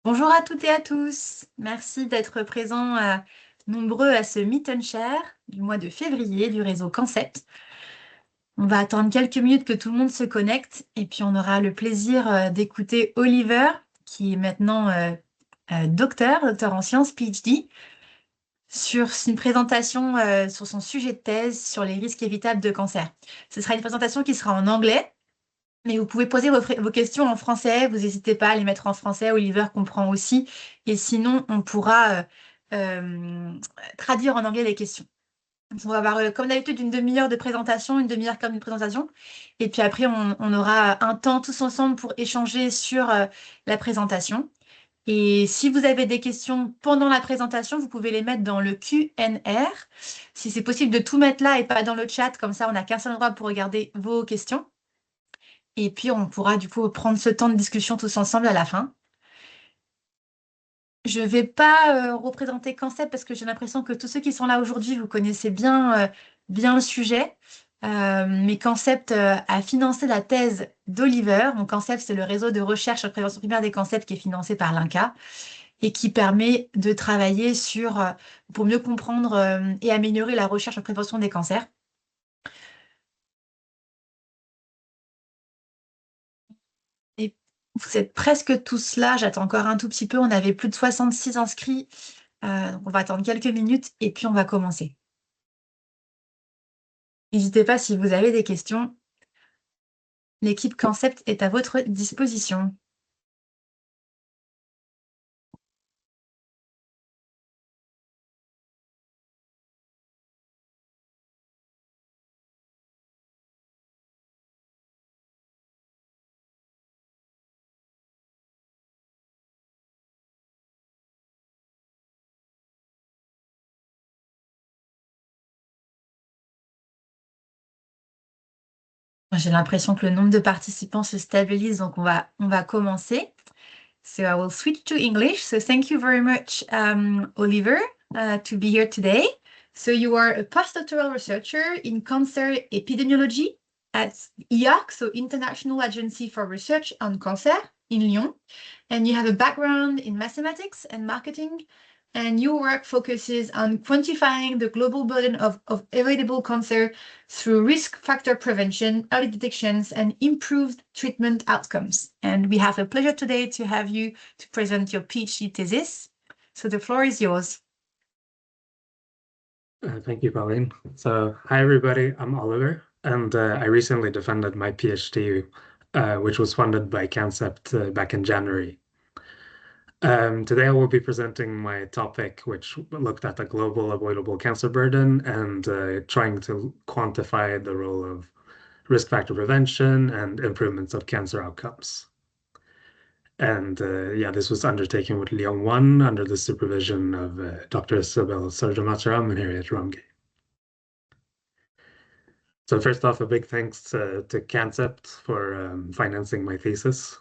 Bonjour à toutes et à tous. Merci d'être présents nombreux à ce Meet and Share du mois de février du réseau CANCEPT. On va attendre quelques minutes que tout le monde se connecte et puis on aura le plaisir d'écouter Oliver, qui est maintenant docteur en sciences PhD, sur une présentation sur son sujet de thèse sur les risques évitables de cancer. Ce sera une présentation qui sera en anglais. Mais vous pouvez poser vos questions en français, vous n'hésitez pas à les mettre en français, Oliver comprend aussi. Et sinon, on pourra traduire en anglais les questions. On va avoir, comme d'habitude, une demi-heure de présentation, une demi-heure comme une présentation. Et puis après, on aura un temps tous ensemble pour échanger sur la présentation. Et si vous avez des questions pendant la présentation, vous pouvez les mettre dans le Q&R. Si c'est possible de tout mettre là et pas dans le chat, comme ça, on n'a qu'un seul endroit pour regarder vos questions. Et puis, on pourra du coup prendre ce temps de discussion tous ensemble à la fin. Je ne vais pas représenter Concept parce que j'ai l'impression que tous ceux qui sont là aujourd'hui, vous connaissez bien le sujet. Mais Concept a financé la thèse d'Oliver. Donc, Concept, c'est le réseau de recherche en prévention primaire des cancers qui est financé par l'INCa et qui permet de travailler pour mieux comprendre et améliorer la recherche en prévention des cancers. Et vous êtes presque tous là. J'attends encore un tout petit peu. On avait plus de 66 inscrits. Donc on va attendre quelques minutes et puis on va commencer. N'hésitez pas si vous avez des questions. L'équipe Concept est à votre disposition. J'ai l'impression que le nombre de participants se stabilise, donc on va commencer. So I will switch to English. So thank you very much, Oliver, to be here today. So you are a postdoctoral researcher in cancer epidemiology at IARC, so International Agency for Research on Cancer in Lyon. And you have a background in mathematics and marketing. And your work focuses on quantifying the global burden of avoidable cancer through risk factor prevention, early detections, and improved treatment outcomes. And we have the pleasure today to have you to present your PhD thesis. So the floor is yours. Thank you, Pauline. So, hi everybody, I'm Oliver, and I recently defended my PhD, which was funded by CANCEPT back in January. Today I will be presenting my topic, which looked at the global avoidable cancer burden and trying to quantify the role of risk factor prevention and improvements of cancer outcomes. And yeah, this was undertaken with Lyon 1 under the supervision of Dr. Isabel Sarjamataram and Harriet Ramge. So first off, a big thanks to CANCEPT for financing my thesis.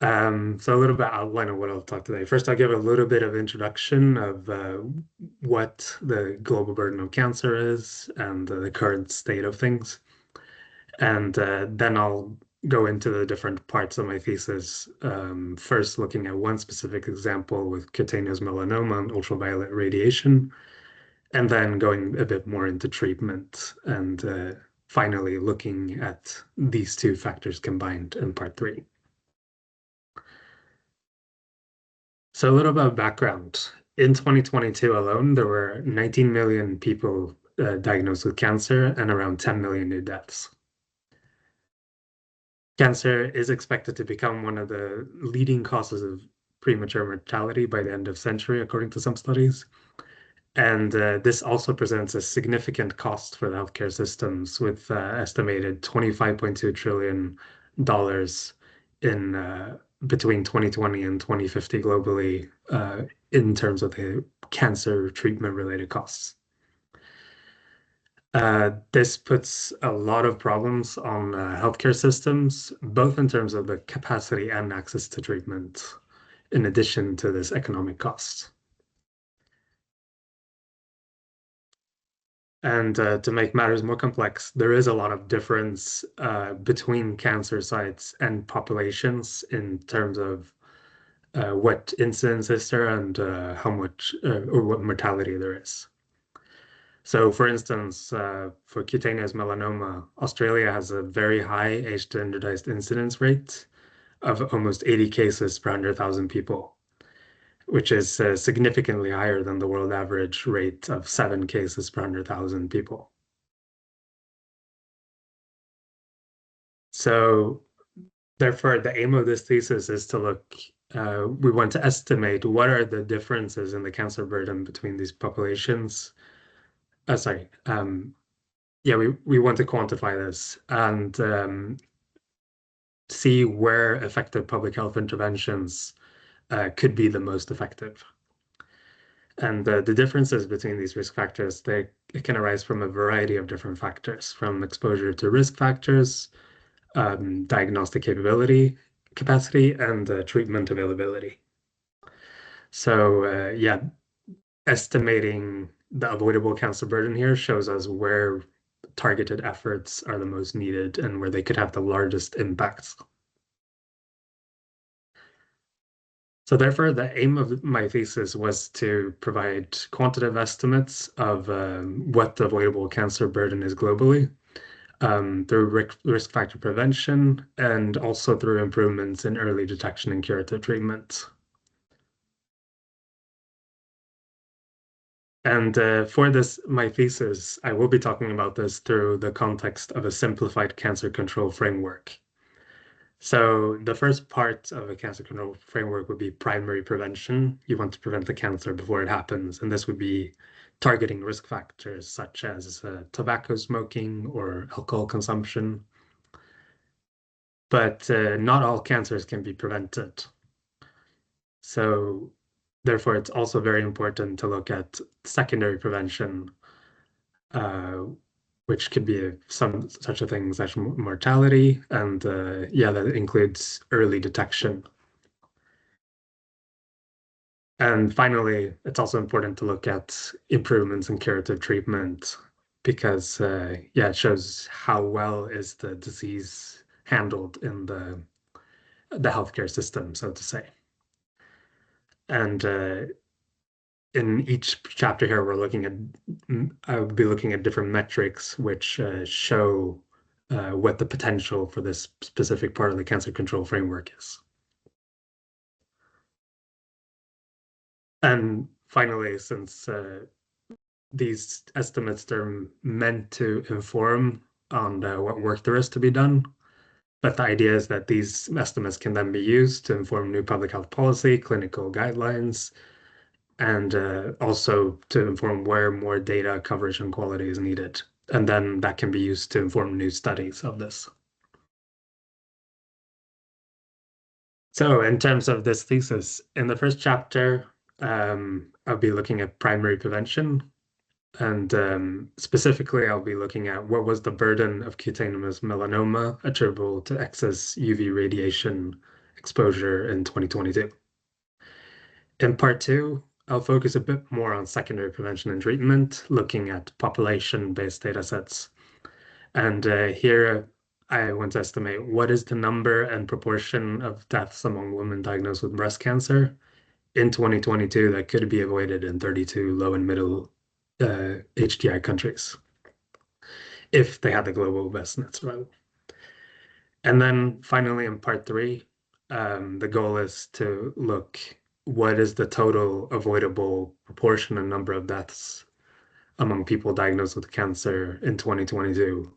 So a little bit outline of what I'll talk today. First, I'll give a little bit of introduction of what the global burden of cancer is and the current state of things. And then I'll go into the different parts of my thesis. First, looking at one specific example with cutaneous melanoma and ultraviolet radiation, and then going a bit more into treatment and finally looking at these two factors combined in part 3. So a little bit of background. In 2022 alone, there were 19 million people diagnosed with cancer and around 10 million new deaths. Cancer is expected to become one of the leading causes of premature mortality by the end of century, according to some studies. And this also presents a significant cost for the healthcare systems, with estimated $25.2 trillion in between 2020 and 2050 globally in terms of the cancer treatment-related costs. This puts a lot of problems on healthcare systems, both in terms of the capacity and access to treatment, in addition to this economic cost. And to make matters more complex, there is a lot of difference between cancer sites and populations in terms of what incidence is there and how much or what mortality there is. So, for instance, for cutaneous melanoma, Australia has a very high age-standardized incidence rate of almost 80 cases per 100,000 people, which is significantly higher than the world average rate of 7 cases per 100,000 people. So, therefore, the aim of this thesis is to we want to estimate what are the differences in the cancer burden between these populations. Sorry, yeah, we want to quantify this and see where effective public health interventions could be the most effective. And the differences between these risk factors, it can arise from a variety of different factors, from exposure to risk factors, diagnostic capacity, and treatment availability. So yeah, estimating the avoidable cancer burden here shows us where targeted efforts are the most needed and where they could have the largest impacts. So therefore, the aim of my thesis was to provide quantitative estimates of what the avoidable cancer burden is globally through risk factor prevention and also through improvements in early detection and curative treatment. And for this, my thesis, I will be talking about this through the context of a simplified cancer control framework. So the first part of a cancer control framework would be primary prevention. You want to prevent the cancer before it happens, and this would be targeting risk factors such as tobacco smoking or alcohol consumption. But not all cancers can be prevented. So therefore, it's also very important to look at secondary prevention, uh, which could be some such a thing as mortality, and yeah, that includes early detection. And finally, it's also important to look at improvements in curative treatment because, yeah, it shows how well is the disease handled in the healthcare system, so to say. And in each chapter here, I will be looking at different metrics which show what the potential for this specific part of the cancer control framework is. And finally, since these estimates are meant to inform on what work there is to be done, but the idea is that these estimates can then be used to inform new public health policy, clinical guidelines, and also to inform where more data coverage and quality is needed. And then that can be used to inform new studies of this. So in terms of this thesis, in the first chapter, I'll be looking at primary prevention. And specifically, I'll be looking at what was the burden of cutaneous melanoma attributable to excess UV radiation exposure in 2022. In part two, I'll focus a bit more on secondary prevention and treatment, looking at population-based data sets. And here I want to estimate what is the number and proportion of deaths among women diagnosed with breast cancer in 2022 that could be avoided in 32 low and middle HDI countries if they had the global best net survival. And then finally in part three, the goal is to look what is the total avoidable proportion and number of deaths among people diagnosed with cancer in 2022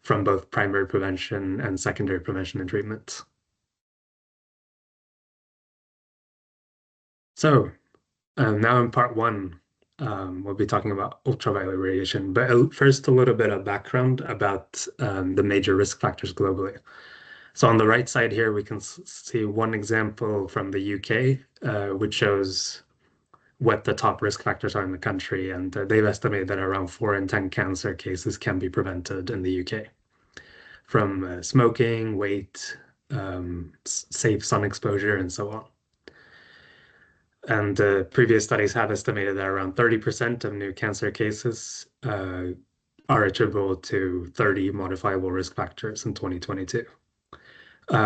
from both primary prevention and secondary prevention and treatment. So now in part one, we'll be talking about ultraviolet radiation, but first a little bit of background about the major risk factors globally. So on the right side here, we can see one example from the UK, which shows what the top risk factors are in the country. And they've estimated that around 4 in 10 cancer cases can be prevented in the UK from smoking, weight, safe sun exposure, and so on. And previous studies have estimated that around 30% of new cancer cases are attributable to 30 modifiable risk factors in 2022.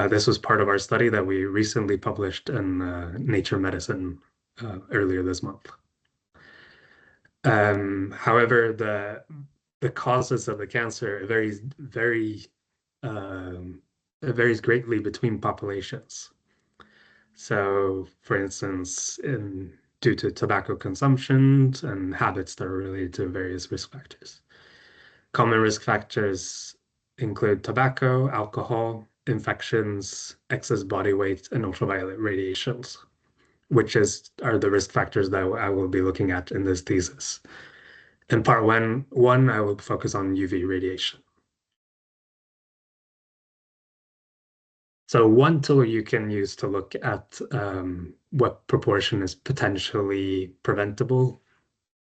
This was part of our study that we recently published in Nature Medicine earlier this month. However, the causes of the cancer it varies greatly between populations. So, for instance, due to tobacco consumption and habits that are related to various risk factors. Common risk factors include tobacco, alcohol, infections, excess body weight, and ultraviolet radiations, which are the risk factors that I will be looking at in this thesis. In part one, I will focus on UV radiation. So one tool you can use to look at what proportion is potentially preventable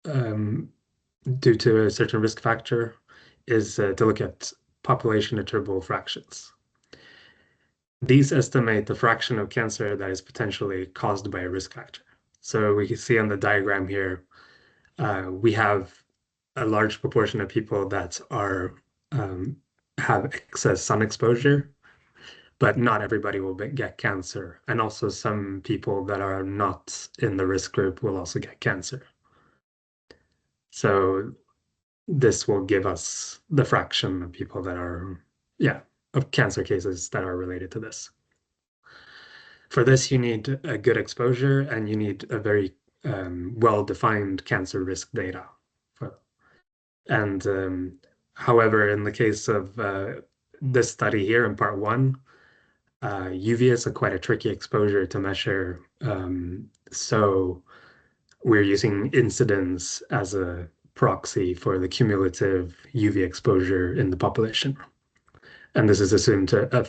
due to a certain risk factor is to look at population attributable fractions. These estimate the fraction of cancer that is potentially caused by a risk factor. So we can see on the diagram here, we have a large proportion of people that have excess sun exposure, but not everybody will get cancer. And also some people that are not in the risk group will also get cancer. So this will give us the fraction of people that are, of cancer cases that are related to this. For this, you need a good exposure and you need a very well-defined cancer risk data. And however, in the case of this study here in part one, UV is quite a tricky exposure to measure. So we're using incidence as a proxy for the cumulative UV exposure in the population. And this is assumed to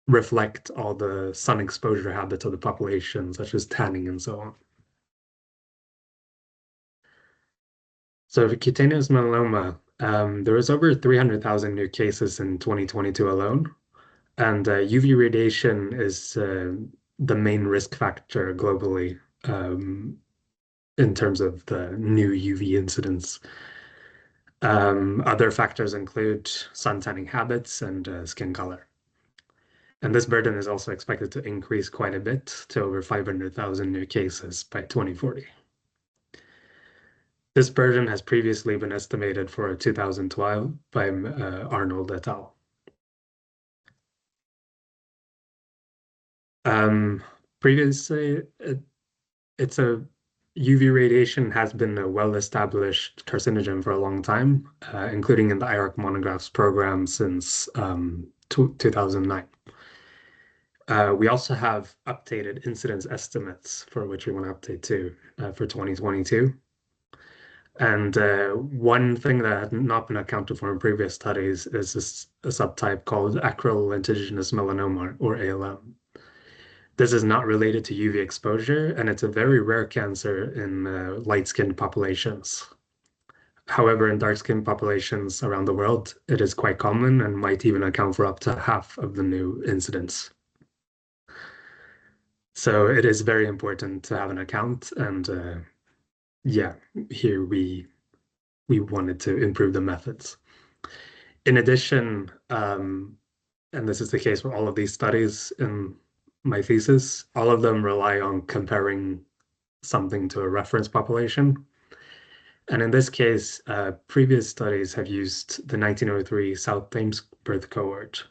reflect all the sun exposure habits of the population, such as tanning and so on. So for cutaneous melanoma, there was over 300,000 new cases in 2022 alone. And UV radiation is the main risk factor globally in terms of the new UV incidence. Other factors include sun tanning habits and skin color. And this burden is also expected to increase quite a bit to over 500,000 new cases by 2040. This burden has previously been estimated for 2012 by Arnold et al. Previously, UV radiation has been a well-established carcinogen for a long time, including in the IARC monographs program since 2009. We also have updated incidence estimates for which we want to update to for 2022. And one thing that had not been accounted for in previous studies is a subtype called acral lentiginous melanoma, or ALM. This is not related to UV exposure, and it's a very rare cancer in light-skinned populations. However, in dark-skinned populations around the world, it is quite common and might even account for up to half of the new incidence. So it is very important to have an account, and here we wanted to improve the methods. In addition, and this is the case for all of these studies in my thesis, all of them rely on comparing something to a reference population. And in this case, previous studies have used the 1903 South Thames birth cohort,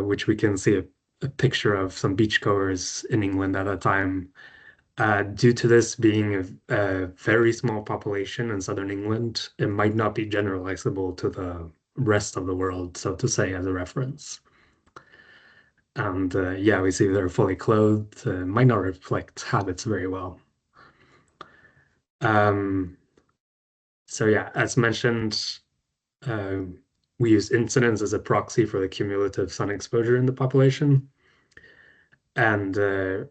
which we can see a picture of some beachgoers in England at that time. Due to this being a very small population in southern England, it might not be generalizable to the rest of the world, so to say, as a reference. And we see they're fully clothed, might not reflect habits very well. So as mentioned, we use incidence as a proxy for the cumulative sun exposure in the population. And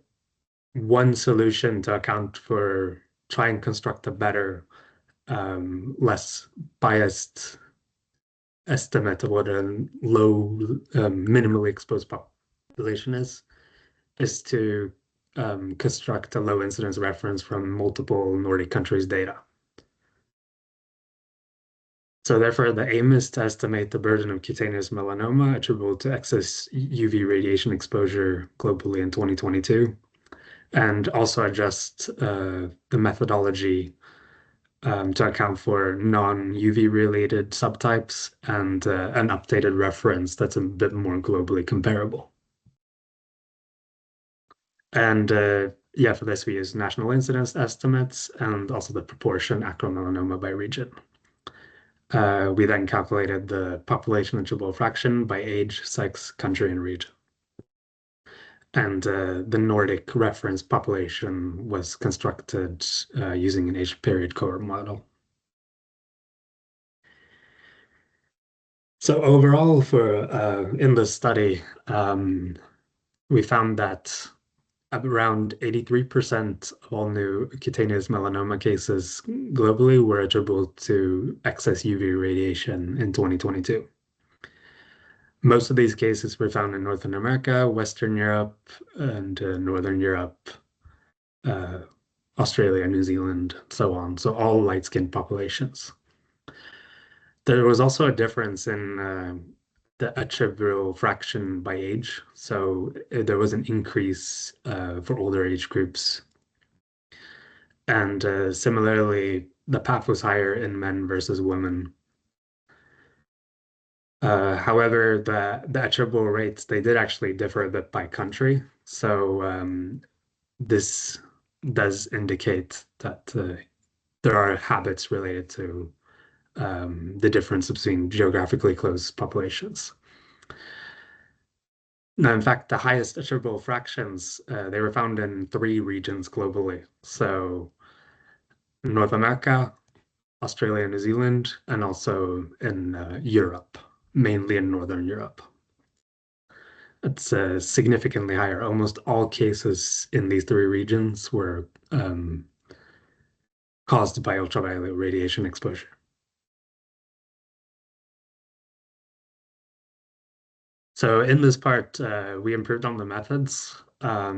one solution to account for try and construct a better, less biased estimate of what a low, minimally exposed population is to construct a low incidence reference from multiple Nordic countries' data. So therefore, the aim is to estimate the burden of cutaneous melanoma attributable to excess UV radiation exposure globally in 2022, and also adjust the methodology to account for non-UV related subtypes and an updated reference that's a bit more globally comparable. And yeah, for this we use national incidence estimates and also the proportion acromelanoma by region. We then calculated the population attributable fraction by age, sex, country, and region. And the Nordic reference population was constructed using an age period cohort model. So overall, for in this study, we found that around 83% of all new cutaneous melanoma cases globally were attributable to excess UV radiation in 2022. Most of these cases were found in North America, Western Europe, and Northern Europe, Australia, New Zealand, so on. So all light-skinned populations. There was also a difference in the attributable fraction by age. So there was an increase for older age groups. And similarly, the path was higher in men versus women. However, the attributable rates, they did actually differ a bit by country. So this does indicate that there are habits related to the difference between geographically close populations. Now, in fact, the highest attributable fractions, they were found in 3 regions globally. So North America, Australia, New Zealand, and also in Europe, mainly in Northern Europe. It's significantly higher. Almost all cases in these 3 regions were caused by ultraviolet radiation exposure. So in this part, we improved on the methods,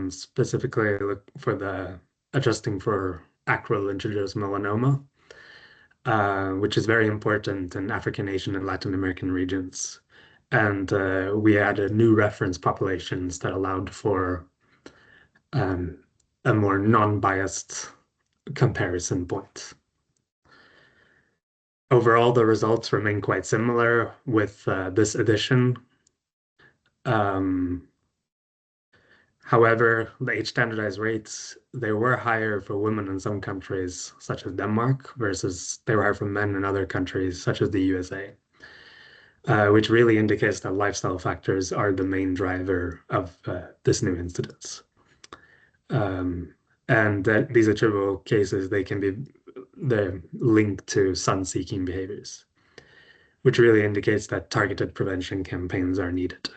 specifically for the adjusting for acrolintrogenous melanoma, which is very important in African, Asian, and Latin American regions. And we added new reference populations that allowed for a more non-biased comparison point. Overall, the results remain quite similar with this addition. However, the age standardized rates, they were higher for women in some countries, such as Denmark, versus they were higher for men in other countries, such as the USA, which really indicates that lifestyle factors are the main driver of this new incidence. And that these attributable cases, they're linked to sun-seeking behaviors, which really indicates that targeted prevention campaigns are needed.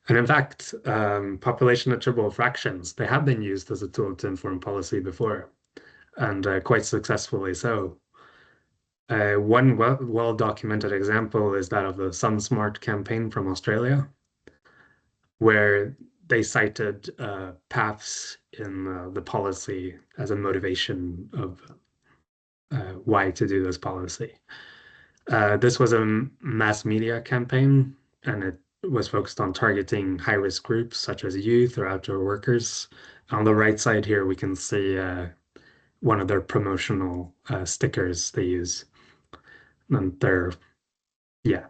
And in fact, population attributable fractions, they have been used as a tool to inform policy before, and quite successfully so. One well-documented example is that of the SunSmart campaign from Australia, where they cited paths in the policy as a motivation of why to do this policy. This was a mass media campaign, and it was focused on targeting high-risk groups such as youth or outdoor workers. On the right side here, we can see one of their promotional stickers they use. And yeah,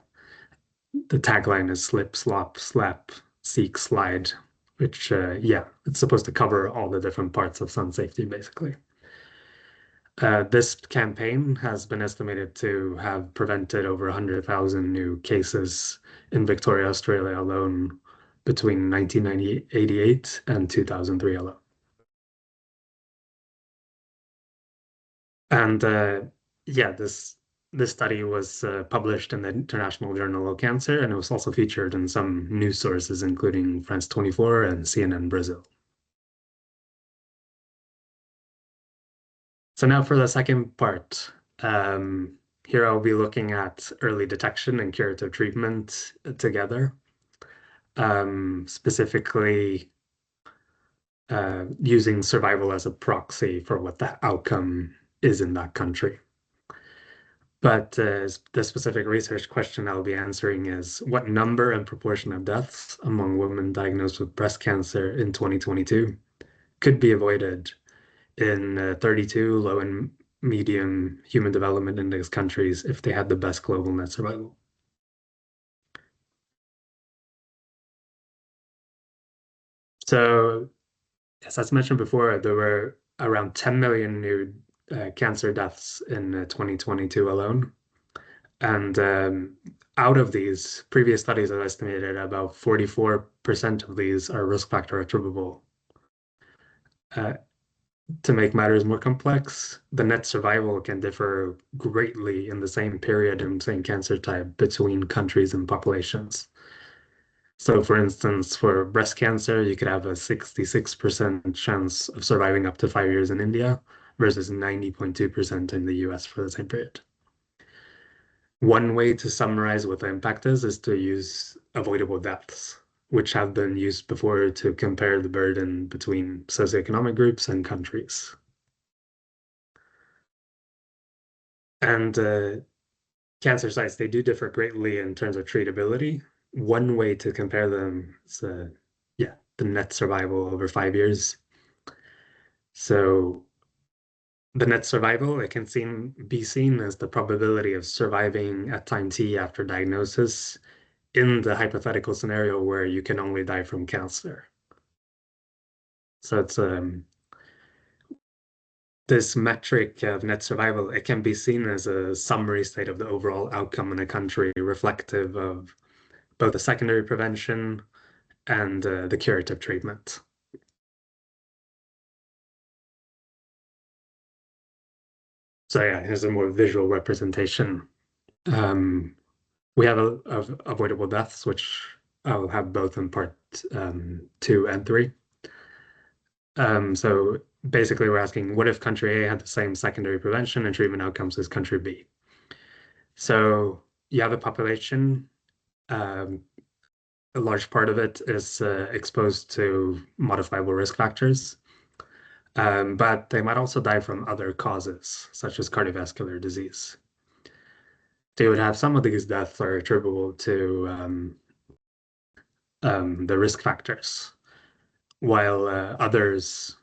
the tagline is slip, slop, slap, seek, slide, which, yeah, it's supposed to cover all the different parts of sun safety, basically. This campaign has been estimated to have prevented over 100,000 new cases in Victoria, Australia alone between 1988 and 2003 alone. And yeah, this study was published in the International Journal of Cancer, and it was also featured in some news sources, including France 24 and CNN Brazil. So now for the second part, here I'll be looking at early detection and curative treatment together. Specifically, using survival as a proxy for what the outcome is in that country. But the specific research question I'll be answering is what number and proportion of deaths among women diagnosed with breast cancer in 2022 could be avoided in 32 low and medium human development index countries if they had the best global net survival. So, yes, as mentioned before, there were around 10 million new cancer deaths in 2022 alone. And out of these, previous studies have estimated about 44% of these are risk factor attributable. To make matters more complex, the net survival can differ greatly in the same period and same cancer type between countries and populations. So, for instance, for breast cancer, you could have a 66% chance of surviving up to 5 years in India versus 90.2% in the US for the same period. One way to summarize what the impact is to use avoidable deaths, which have been used before to compare the burden between socioeconomic groups and countries. And cancer sites, they do differ greatly in terms of treatability. One way to compare them is, the net survival over 5 years. So the net survival, it can be seen as the probability of surviving at time t after diagnosis in the hypothetical scenario where you can only die from cancer. So it's this metric of net survival, it can be seen as a summary state of the overall outcome in a country, reflective of both the secondary prevention and the curative treatment. So yeah, here's a more visual representation. We have avoidable deaths, which I'll have both in part 2 and 3. So basically, we're asking, what if country A had the same secondary prevention and treatment outcomes as country B? So you have a population, a large part of it is exposed to modifiable risk factors, but they might also die from other causes, such as cardiovascular disease. They would have some of these deaths are attributable to the risk factors, while others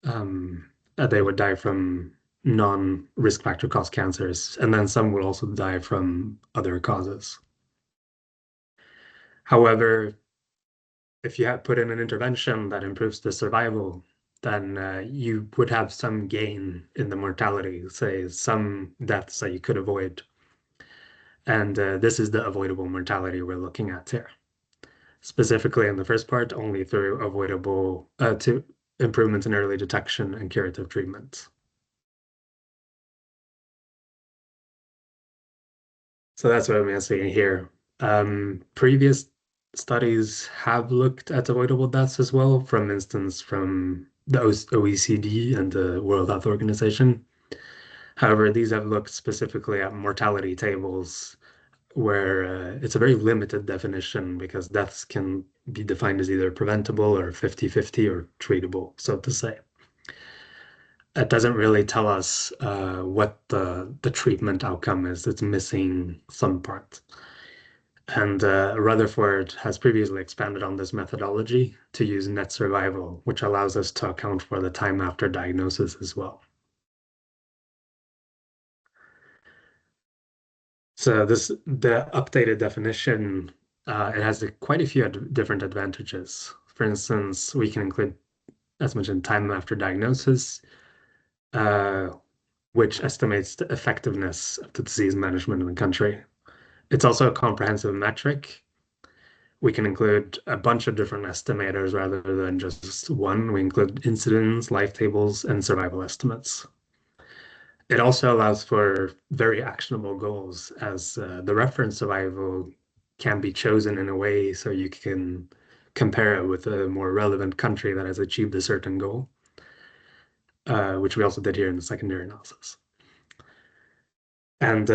they would die from non-risk factor caused cancers, and then some would also die from other causes. However, if you put in an intervention that improves the survival, then you would have some gain in the mortality, say some deaths that you could avoid. And this is the avoidable mortality we're looking at here. Specifically in the first part, only through avoidable to improvements in early detection and curative treatment. So that's what I'm saying here. Previous studies have looked at avoidable deaths as well, from instance, from the OECD and the World Health Organization. However, these have looked specifically at mortality tables where it's a very limited definition because deaths can be defined as either preventable or 50-50 or treatable, so to say. It doesn't really tell us what the treatment outcome is. It's missing some part. And Rutherford has previously expanded on this methodology to use net survival, which allows us to account for the time after diagnosis as well. So the updated definition, it has quite a few different advantages. For instance, we can include, as mentioned, time after diagnosis, which estimates the effectiveness of the disease management in the country. It's also a comprehensive metric. We can include a bunch of different estimators rather than just one. We include incidence, life tables, and survival estimates. It also allows for very actionable goals, as the reference survival can be chosen in a way so you can compare it with a more relevant country that has achieved a certain goal, which we also did here in the secondary analysis. And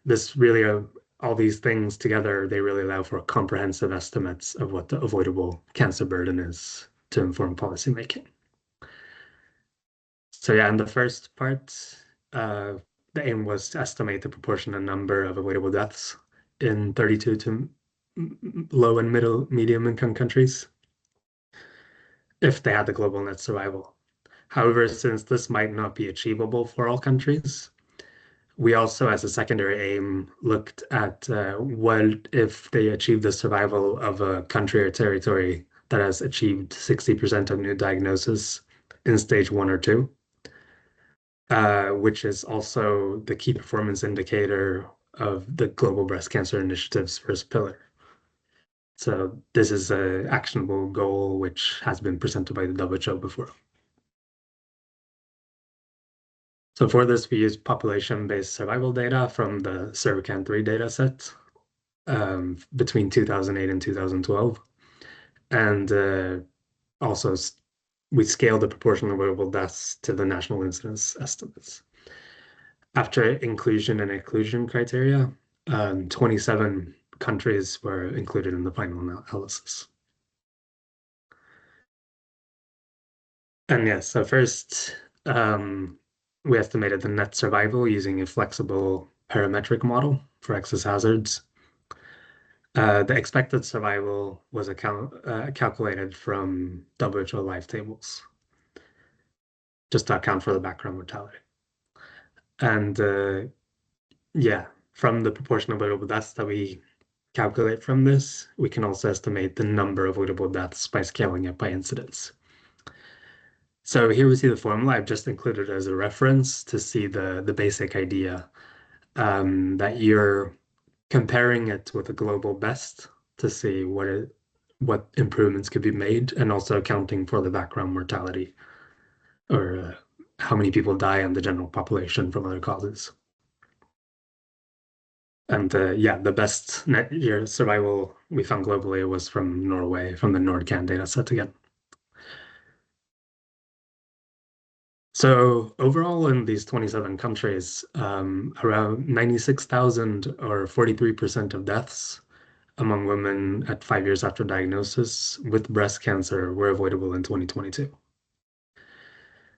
this really, all these things together, they really allow for comprehensive estimates of what the avoidable cancer burden is to inform policymaking. So yeah, in the first part, the aim was to estimate the proportion and number of avoidable deaths in 32 to low and medium income countries if they had the global net survival. However, since this might not be achievable for all countries, we also, as a secondary aim, looked at what if they achieve the survival of a country or territory that has achieved 60% of new diagnosis in stage 1 or 2, which is also the key performance indicator of the Global Breast Cancer Initiative's first pillar. So this is an actionable goal which has been presented by the WHO before. So for this, we use population-based survival data from the CERVICAN3 dataset between 2008 and 2012. And also, we scale the proportion of avoidable deaths to the national incidence estimates. After inclusion and exclusion criteria, 27 countries were included in the final analysis. And yes, so first, we estimated the net survival using a flexible parametric model for excess hazards. The expected survival was calculated from WHO life tables, just to account for the background mortality. And yeah, from the proportion of avoidable deaths that we calculate from this, we can also estimate the number of avoidable deaths by scaling it by incidence. So here we see the formula. I've just included it as a reference to see the basic idea that you're comparing it with a global best to see what improvements could be made, and also accounting for the background mortality or how many people die in the general population from other causes. And yeah, the best net year survival we found globally was from Norway, from the NordCan data set again. So overall, in these 27 countries, around 96,000 or 43% of deaths among women at 5 years after diagnosis with breast cancer were avoidable in 2022.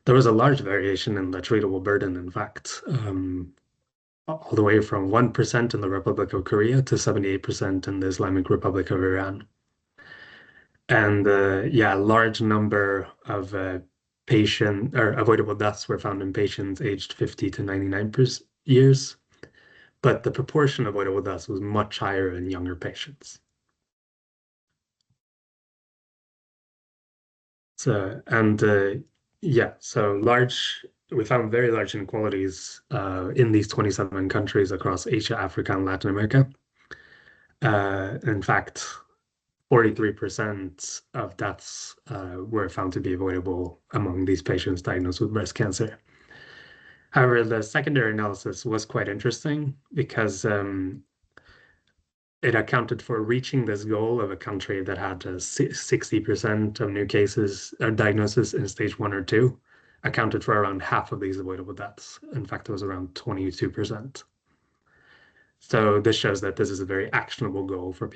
There was a large variation in the treatable burden, in fact, all the way from 1% in the Republic of Korea to 78% in the Islamic Republic of Iran. And yeah, a large number of patient or avoidable deaths were found in patients aged 50 to 99 years, but the proportion of avoidable deaths was much higher in younger patients. So, and yeah, so we found very large inequalities in these 27 countries across Asia, Africa, and Latin America. In fact, 43% of deaths were found to be avoidable among these patients diagnosed with breast cancer. However, the secondary analysis was quite interesting because it accounted for reaching this goal of a country that had 60% of new cases or diagnosis in stage 1 or 2, accounted for around half of these avoidable deaths. In fact, it was around 22%. So this shows that this is a very actionable goal for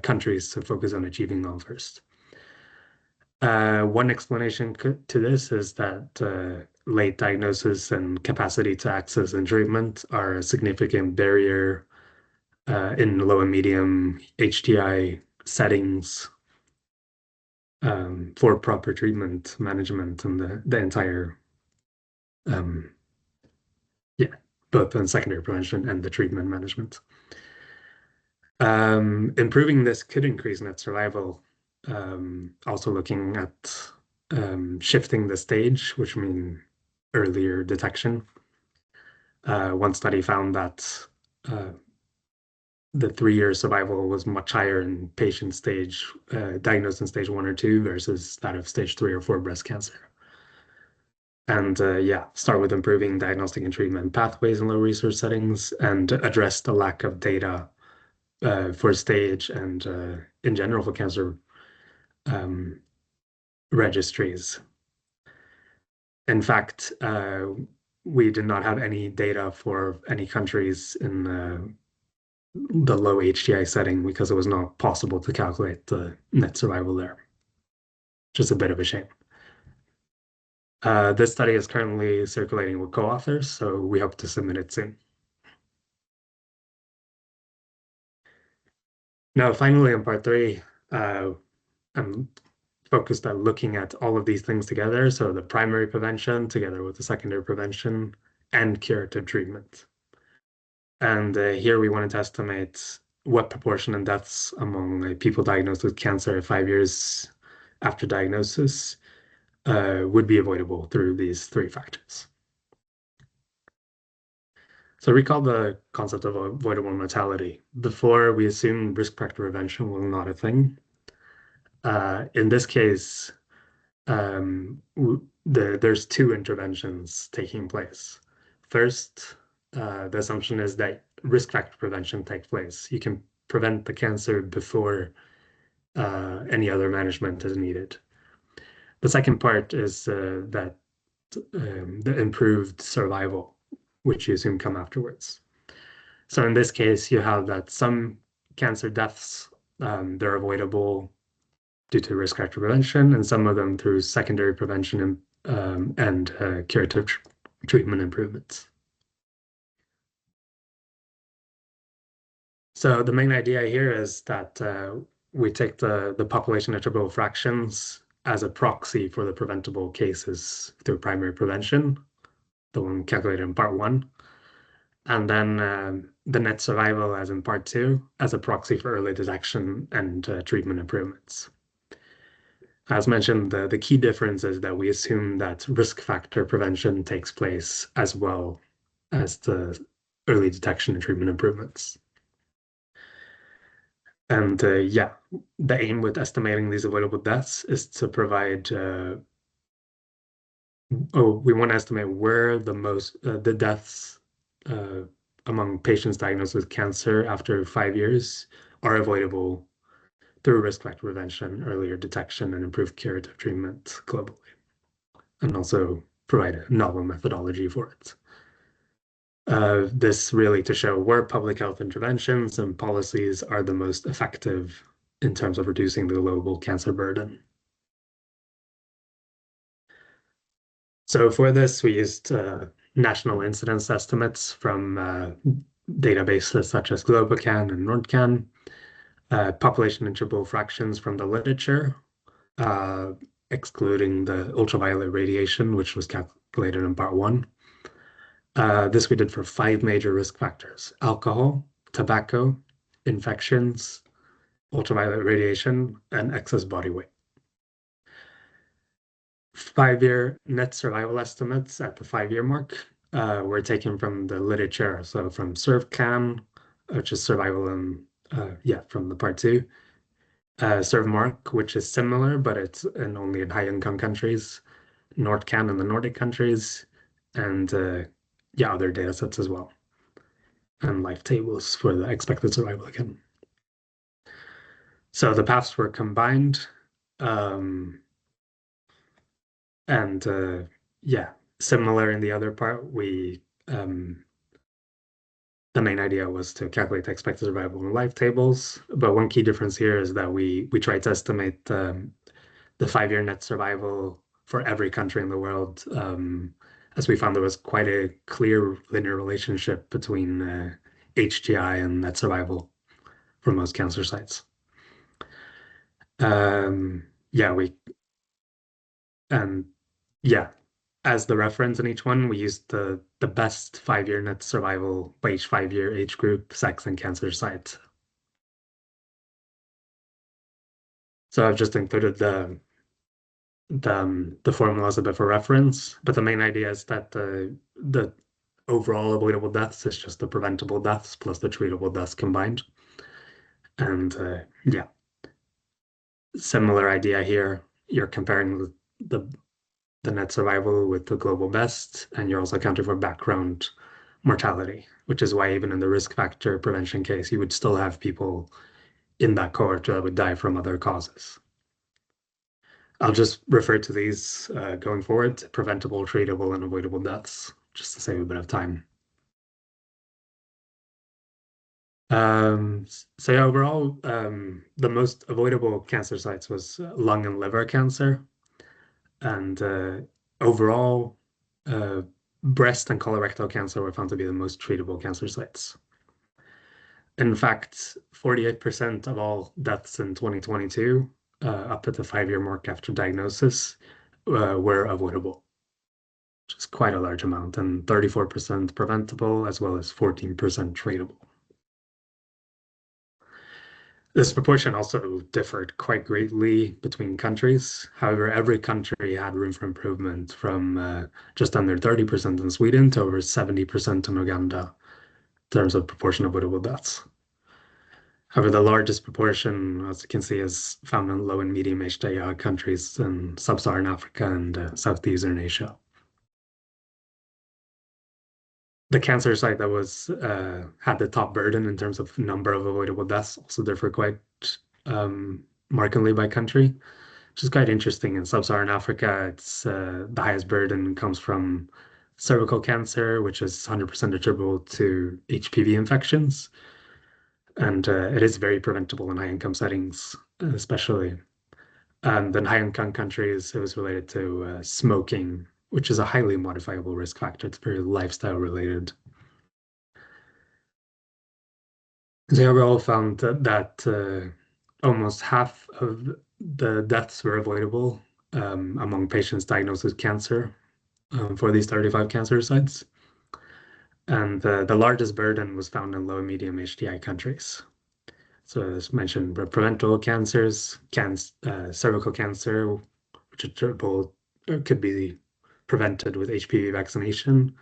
countries to focus on achieving them first. One explanation to this is that late diagnosis and capacity to access and treatment are a significant barrier in low and medium HTI settings for proper treatment management and the entire, yeah, both in secondary prevention and the treatment management. Improving this could increase net survival. Also looking at shifting the stage, which means earlier detection. One study found that the 3-year survival was much higher in patient diagnosed in stage 1 or 2 versus that of stage 3 or 4 breast cancer. And yeah, start with improving diagnostic and treatment pathways in low resource settings and address the lack of data for stage and in general for cancer registries. In fact, we did not have any data for any countries in the low HTI setting because it was not possible to calculate the net survival there. which is a bit of a shame. This study is currently circulating with co-authors, so we hope to submit it soon. Now, finally, in part 3, I'm focused on looking at all of these things together, so the primary prevention together with the secondary prevention and curative treatment. And here we wanted to estimate what proportion of deaths among people diagnosed with cancer 5 years after diagnosis would be avoidable through these 3 factors. So recall the concept of avoidable mortality. Before, we assumed risk factor prevention was not a thing. In this case, there's 2 interventions taking place. First, the assumption is that risk factor prevention takes place. You can prevent the cancer before any other management is needed. The second part is that the improved survival, which you assume come afterwards. So in this case, you have that some cancer deaths, they're avoidable due to risk factor prevention, and some of them through secondary prevention and curative treatment improvements. So the main idea here is that we take the population attributable fractions as a proxy for the preventable cases through primary prevention, the one calculated in part 1, and then the net survival as in part 2 as a proxy for early detection and treatment improvements. As mentioned, the key difference is that we assume that risk factor prevention takes place as well as the early detection and treatment improvements. And yeah, the aim with estimating these avoidable deaths is to provide, we want to estimate where the deaths among patients diagnosed with cancer after 5 years are avoidable through risk factor prevention, earlier detection, and improved curative treatment globally, and also provide a novel methodology for it. This really to show where public health interventions and policies are the most effective in terms of reducing the global cancer burden. So for this, we used national incidence estimates from databases such as GloboCan and NordCan, population attributable fractions from the literature, excluding the ultraviolet radiation, which was calculated in part 1. This we did for 5 major risk factors: alcohol, tobacco, infections, ultraviolet radiation, and excess body weight. 5-year net survival estimates at the 5-year mark were taken from the literature, so from SurvCan, which is survival in, from the part 2, SurvMark, which is similar, but it's only in high-income countries, NordCan in the Nordic countries, and other data sets as well, and life tables for the expected survival again. So the paths were combined, and similar in the other part, the main idea was to calculate the expected survival in life tables, but one key difference here is that we tried to estimate the 5-year net survival for every country in the world, as we found there was quite a clear linear relationship between HGI and net survival for most cancer sites. As the reference in each one, we used the best 5-year net survival by each 5-year age group, sex, and cancer site. So I've just included the formulas a bit for reference, but the main idea is that the overall avoidable deaths is just the preventable deaths plus the treatable deaths combined. And similar idea here. You're comparing the net survival with the global best, and you're also accounting for background mortality, which is why even in the risk factor prevention case, you would still have people in that cohort that would die from other causes. I'll just refer to these going forward: preventable, treatable, and avoidable deaths, just to save a bit of time. So overall, the most avoidable cancer sites was lung and liver cancer. And overall, breast and colorectal cancer were found to be the most treatable cancer sites. In fact, 48% of all deaths in 2022, up at the 5-year mark after diagnosis, were avoidable, which is quite a large amount, and 34% preventable, as well as 14% treatable. This proportion also differed quite greatly between countries. However, every country had room for improvement from just under 30% in Sweden to over 70% in Uganda in terms of proportion of avoidable deaths. However, the largest proportion, as you can see, is found in low and medium HDI countries in sub-Saharan Africa and Southeastern Asia. The cancer site that was had the top burden in terms of number of avoidable deaths also differ quite markedly by country, which is quite interesting. In sub-Saharan Africa, it's the highest burden comes from cervical cancer, which is 100% attributable to HPV infections. And it is very preventable in high-income settings, especially. And in high-income countries, it was related to smoking, which is a highly modifiable risk factor. It's very lifestyle related. They all found that almost half of the deaths were avoidable among patients diagnosed with cancer for these 35 cancer sites. And the largest burden was found in low and medium HDI countries. So as mentioned, preventable cancers, cervical cancer, which could be prevented with HPV vaccination,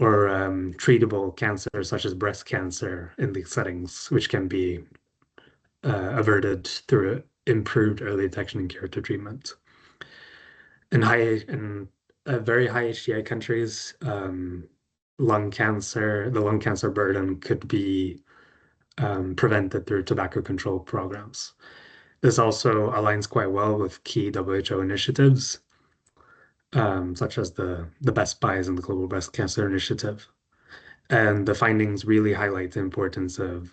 or treatable cancer such as breast cancer in these settings, which can be averted through improved early detection and curative treatment. In very high HDI countries, the lung cancer burden could be prevented through tobacco control programs. This also aligns quite well with key WHO initiatives, such as the Best Buys and the Global Breast Cancer Initiative. And the findings really highlight the importance of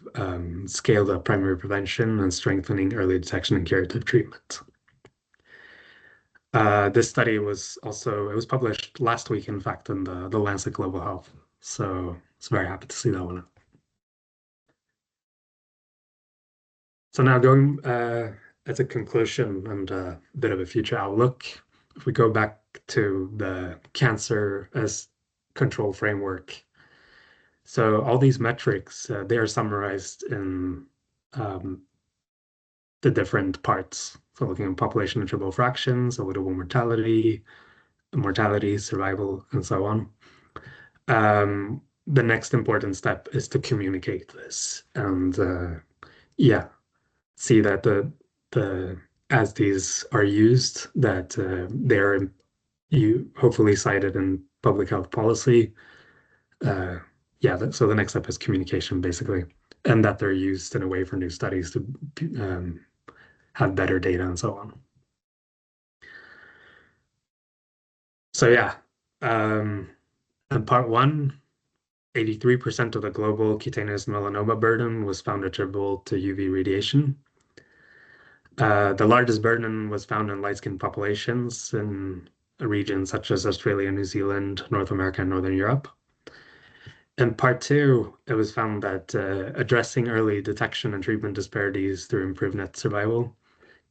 scaled-up primary prevention and strengthening early detection and curative treatment. This study was published last week, in fact, in the Lancet Global Health. So I was very happy to see that one. So now going as a conclusion and a bit of a future outlook, if we go back to the cancer as control framework. So all these metrics, they are summarized in the different parts. So looking at population attributable fractions, avoidable mortality, survival, and so on. The next important step is to communicate this and see that as these are used, that they are hopefully cited in public health policy. So the next step is communication, basically, and that they're used in a way for new studies to have better data and so on. So in part one, 83% of the global cutaneous melanoma burden was found attributable to UV radiation. The largest burden was found in light-skinned populations in regions such as Australia, New Zealand, North America, and Northern Europe. In part two, it was found that addressing early detection and treatment disparities through improved net survival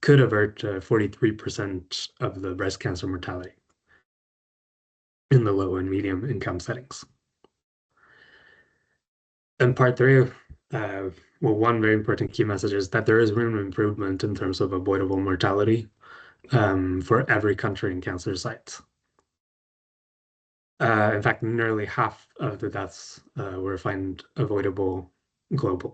could avert 43% of the breast cancer mortality in the low and medium income settings. In part three, one very important key message is that there is room for improvement in terms of avoidable mortality for every country and cancer sites. In fact, nearly half of the deaths were found avoidable globally.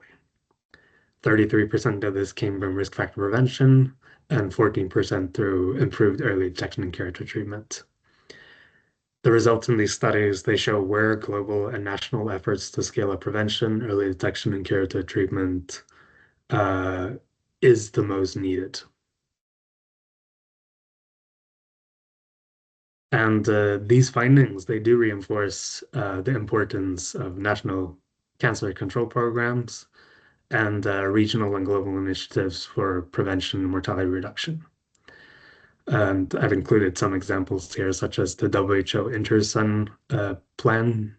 33% of this came from risk factor prevention and 14% through improved early detection and curative treatment. The results in these studies, they show where global and national efforts to scale up prevention, early detection, and curative treatment is the most needed. And these findings, they do reinforce the importance of national cancer control programs and regional and global initiatives for prevention and mortality reduction. And I've included some examples here, such as the WHO InterSun plan,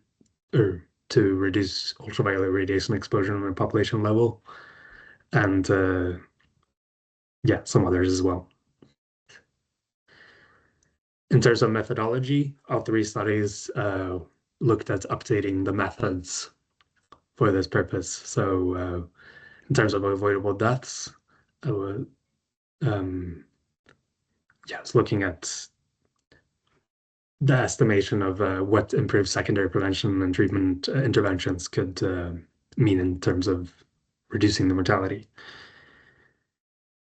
or to reduce ultraviolet radiation exposure on a population level, and yeah, some others as well. In terms of methodology, all three studies looked at updating the methods for this purpose. So in terms of avoidable deaths, it's looking at the estimation of what improved secondary prevention and treatment interventions could mean in terms of reducing the mortality.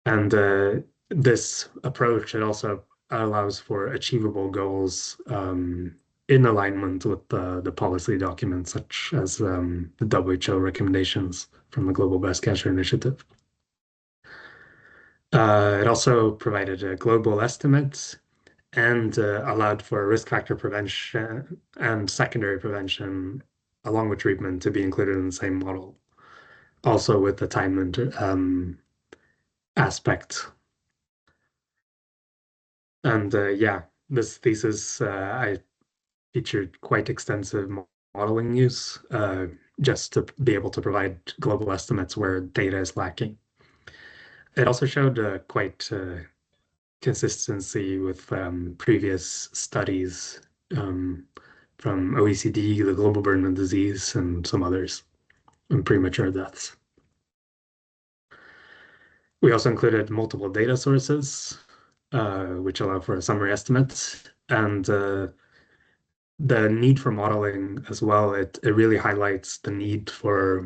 And this approach, it also allows for achievable goals in alignment with the policy documents, such as the WHO recommendations from the Global Breast Cancer Initiative. It also provided a global estimate and allowed for risk factor prevention and secondary prevention, along with treatment, to be included in the same model, also with the time aspect. And yeah, this thesis, I featured quite extensive modeling use just to be able to provide global estimates where data is lacking. It also showed quite consistency with previous studies from OECD, the Global Burden of Disease, and some others, and premature deaths. We also included multiple data sources, which allow for a summary estimate, and the need for modeling as well. It really highlights the need for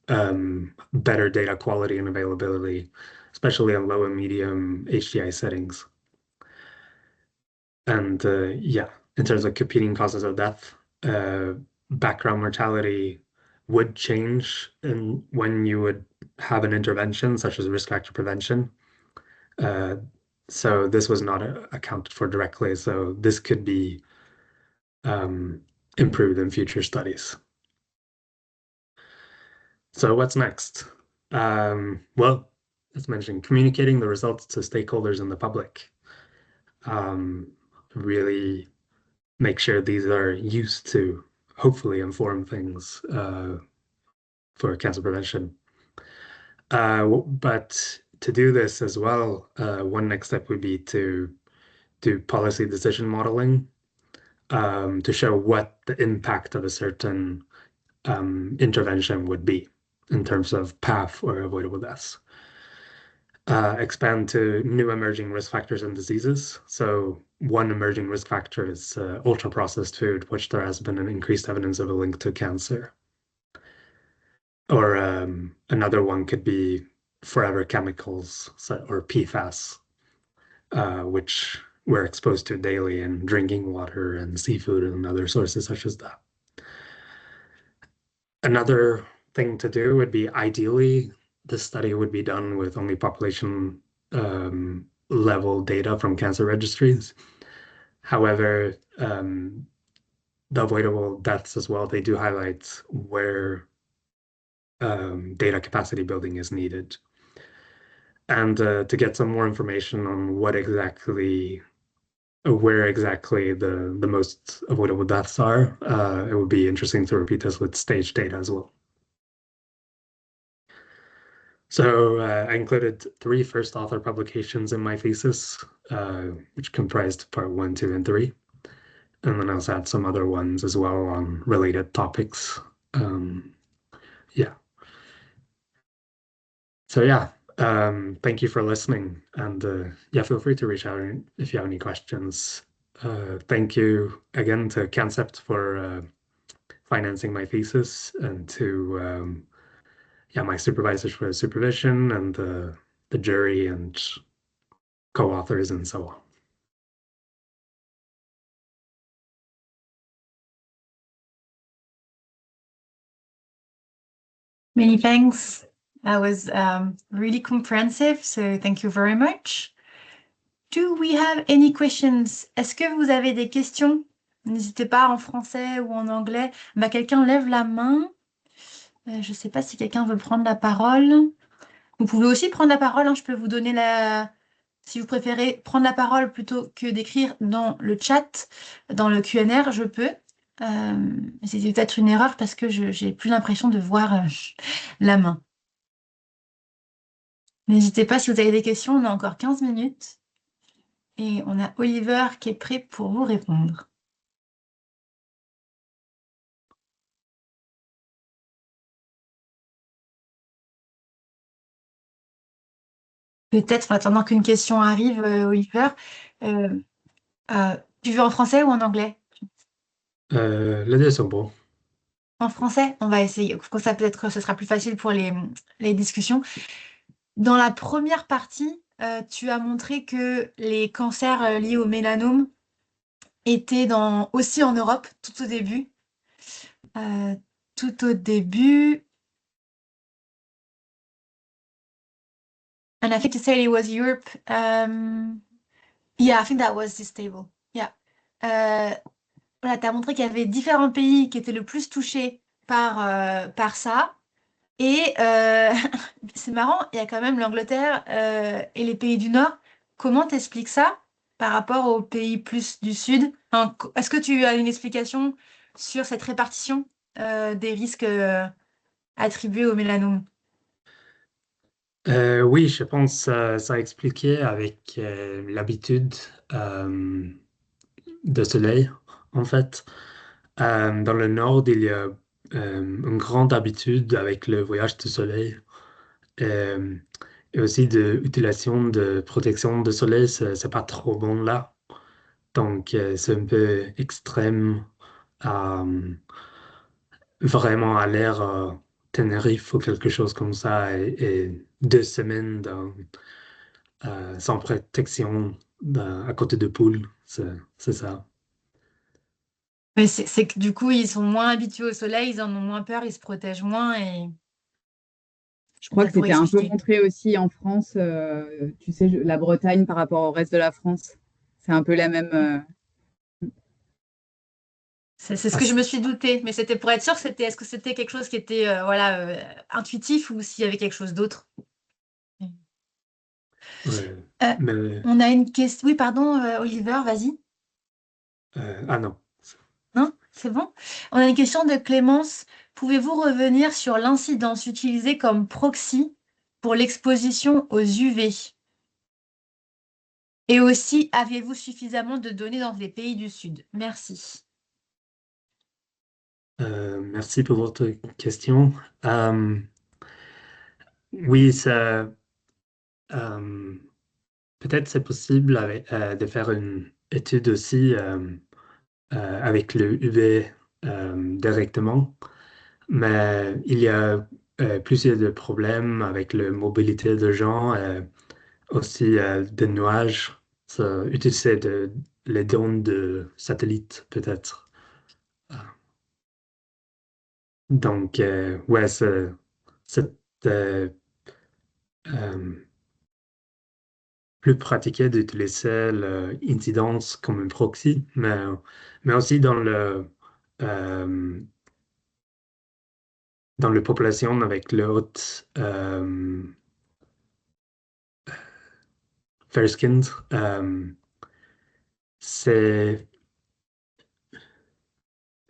better data quality and availability, especially in low and medium HDI settings. And yeah, in terms of competing causes of death, background mortality would change when you would have an intervention such as risk factor prevention. So this was not accounted for directly. So this could be improved in future studies. So what's next? Well, as mentioned, communicating the results to stakeholders and the public. Really make sure these are used to hopefully inform things for cancer prevention. But to do this as well, one next step would be to do policy decision modeling to show what the impact of a certain intervention would be in terms of path or avoidable deaths. Expand to new emerging risk factors and diseases. So one emerging risk factor is ultra-processed food, which there has been an increased evidence of a link to cancer. Or another one could be forever chemicals, or PFAS, which we're exposed to daily in drinking water and seafood and other sources such as that. Another thing to do would be, ideally, this study would be done with only population level data from cancer registries. However, the avoidable deaths as well, they do highlight where data capacity building is needed. And to get some more information on where exactly the most avoidable deaths are, it would be interesting to repeat this with stage data as well. So I included 3 first author publications in my thesis, which comprised part 1, 2, and 3. And then I also had some other ones as well on related topics. Yeah. So yeah, thank you for listening. And yeah, feel free to reach out if you have any questions. Thank you again to CANCEPT for financing my thesis, and to yeah, my supervisors for the supervision, and the jury and co-authors and so on. Many thanks. That was really comprehensive, so thank you very much. Do we have any questions? Est-ce que vous avez des questions? N'hésitez pas, en français ou en anglais. Bah, quelqu'un lève la main. Je ne sais pas si quelqu'un veut prendre la parole. Vous pouvez aussi prendre la parole, hein, je peux vous donner Si vous préférez prendre la parole plutôt que d'écrire dans le chat, dans le Q&A, je peux. C'est peut-être une erreur parce que j'ai plus l'impression de voir la main. N'hésitez pas si vous avez des questions, on a encore 15 minutes. Et on a Oliver qui est prêt pour vous répondre. Peut-être en attendant qu'une question arrive, Oliver. euh, Tu veux en français ou en anglais? Les deux sont bons. En français, on va essayer. Comme ça, peut-être, ce sera plus facile pour les discussions. Dans la première partie, tu as montré que les cancers liés au mélanome étaient aussi en Europe, tout au début. Euh, Tout au début. And I think you said it was Europe. Yeah, I think that was this table. Yeah. Voilà, tu as montré qu'il y avait différents pays qui étaient le plus touchés par ça. Et c'est marrant, il y a quand même l'Angleterre et les pays du Nord. Comment t'expliques ça par rapport aux pays plus du Sud? Enfin, est-ce que tu as une explication sur cette répartition des risques attribués au mélanome? Oui, je pense ça expliqué avec l'habitude de soleil, en fait. Dans le nord, il y a une grande habitude avec le voyage du soleil euh, et aussi de l'utilisation de protection de soleil, c'est pas trop bon là. Donc, c'est un peu extrême, euh, vraiment à l'air Tenerife ou quelque chose comme ça, et 2 semaines sans protection à côté de poule, c'est ça. Mais c'est que du coup, ils sont moins habitués au soleil, ils en ont moins peur, ils se protègent moins et Je crois ça que pourrait c'était un peu expliquer. montré aussi en France, tu sais, la Bretagne par rapport au reste de la France. C'est un peu la même. C'est ce Ah, que je me suis douté, mais c'était pour être sûr que est-ce que c'était quelque chose qui était voilà, intuitif ou s'il y avait quelque chose d'autre. ouais. Euh, Mais, on a une question. Oui, pardon, Oliver, vas-y. ah non. Non, c'est bon. On a une question de Clémence. Pouvez-vous revenir sur l'incidence utilisée comme proxy pour l'exposition aux UV? Et aussi, avez-vous suffisamment de données dans les pays du Sud? Merci. Merci pour votre question. Euh, oui, euh, peut-être c'est possible de faire une étude aussi avec le UV directement, mais il y a plusieurs de problèmes avec la mobilité de gens, aussi des nuages, ça, utiliser les drones de satellites peut-être. Donc, ouais, c'est euh, euh, plus pratiqué d'utiliser l'incidence comme un proxy, mais aussi euh, dans la population avec le haute fair-skinned, c'est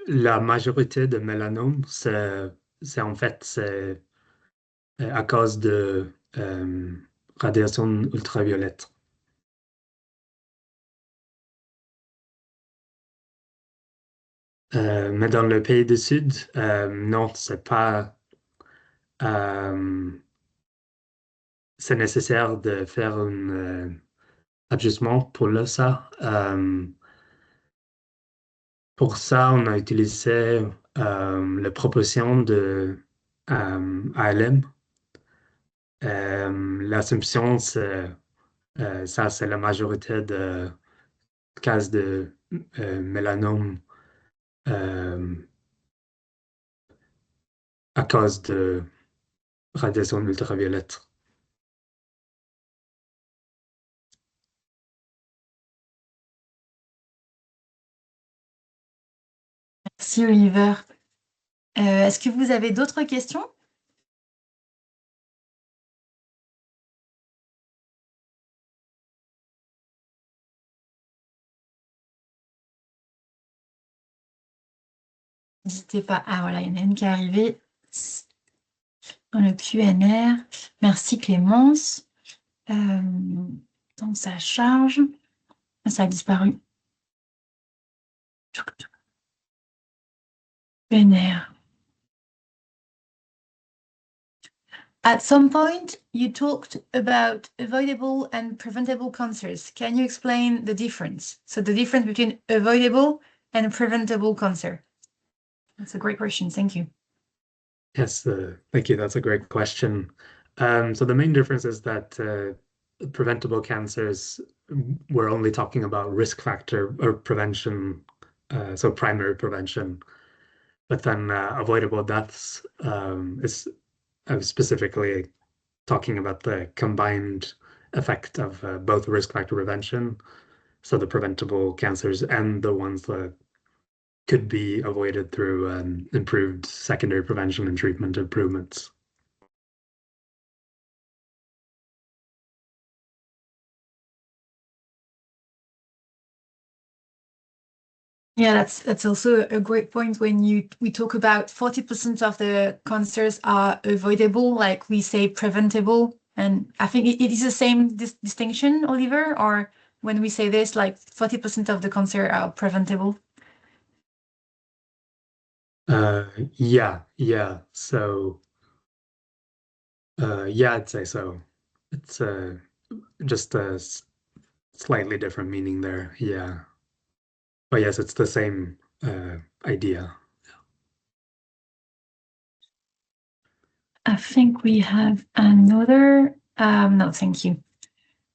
la majorité de mélanome, c'est en fait c'est à cause de radiation ultraviolette. Mais dans le pays du Sud, non, euh, c'est nécessaire de faire un ajustement pour ça. Pour ça, on a utilisé la proportion de ALM. L'assumption, ça, c'est la majorité de cas de mélanome euh, à cause de radiation ultraviolette. Merci, Oliver. Est-ce que vous avez d'autres questions? N'hésitez pas. Ah voilà, il y en a une qui est arrivée dans le Q&R. Merci Clémence. Donc ça charge. Ah, ça a disparu. Q&R. At some point, you talked about avoidable and preventable cancers. Can you explain the difference? So the difference between avoidable and preventable cancer. That's a great question. Thank you. Yes, thank you. That's a great question. So the main difference is that preventable cancers, we're only talking about risk factor or prevention, so primary prevention. But then avoidable deaths is specifically talking about the combined effect of both risk factor prevention, so the preventable cancers, and the ones that could be avoided through improved secondary prevention and treatment improvements. Yeah, that's also a great point when we talk about 40% of the cancers are avoidable, like we say preventable. And I think it is the same distinction, Oliver, or when we say this, like 40% of the cancer are preventable. Yeah. So yeah, I'd say so. It's just a slightly different meaning there. Yeah. But yes, it's the same idea. I think we have another. No, thank you.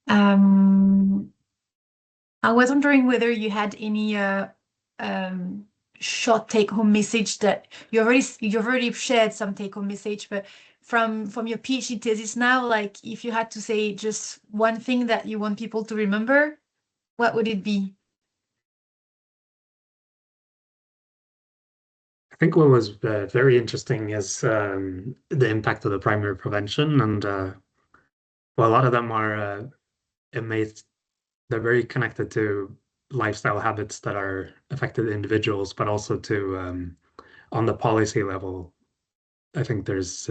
I was wondering whether you had any short take-home message that you've already shared some take-home message, but from your PhD thesis now, like if you had to say just one thing that you want people to remember, what would it be? I think what was very interesting is the impact of the primary prevention, and well, a lot of them are it they're very connected to lifestyle habits that are affected individuals, but also to on the policy level. I think there's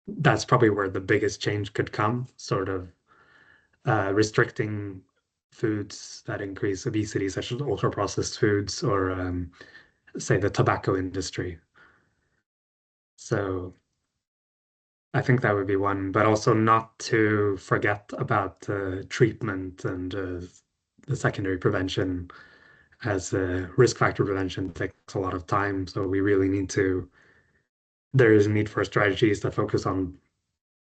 that's probably where the biggest change could come, sort of restricting foods that increase obesity, such as ultra-processed foods or say the tobacco industry. So I think that would be one, but also not to forget about treatment and the secondary prevention, as risk factor prevention takes a lot of time. So we really need to, there is a need for strategies that focus on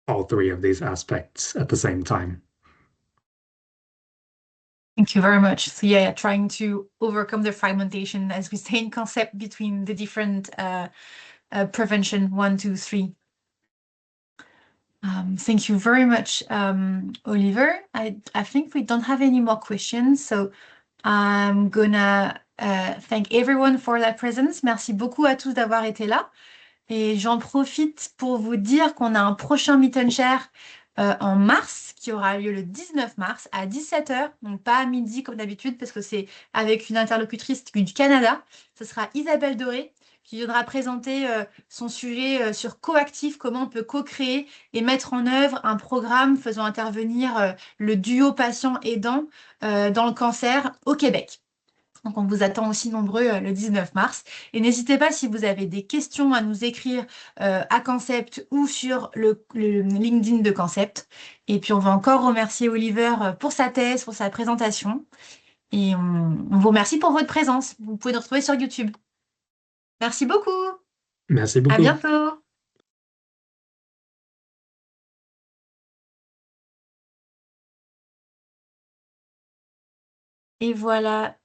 all three of these aspects at the same time. Thank you very much. So yeah, trying to overcome the fragmentation, as we say in CANCEPT, between the different prevention 1, 2, 3. Thank you very much, Oliver. I think we don't have any more questions, so I'm gonna thank everyone for their presence. Merci beaucoup à tous d'avoir été là. Et j'en profite pour vous dire qu'on a un prochain Meet&Share en mars, qui aura lieu le 19 mars à 17h, donc pas à midi comme d'habitude, parce que c'est avec une interlocutrice du Canada. Ce sera Isabelle Doré, qui viendra présenter son sujet sur coactif, comment on peut co-créer et mettre en œuvre un programme faisant intervenir le duo patient-aidant dans le cancer au Québec. Donc, on vous attend aussi nombreux le 19 mars. Et n'hésitez pas, si vous avez des questions, à nous écrire à Concept ou sur le LinkedIn de Concept. Et puis, on va encore remercier Oliver pour sa thèse, pour sa présentation. Et on vous remercie pour votre présence. Vous pouvez nous retrouver sur YouTube. Merci beaucoup. Merci À beaucoup. bientôt. Et voilà.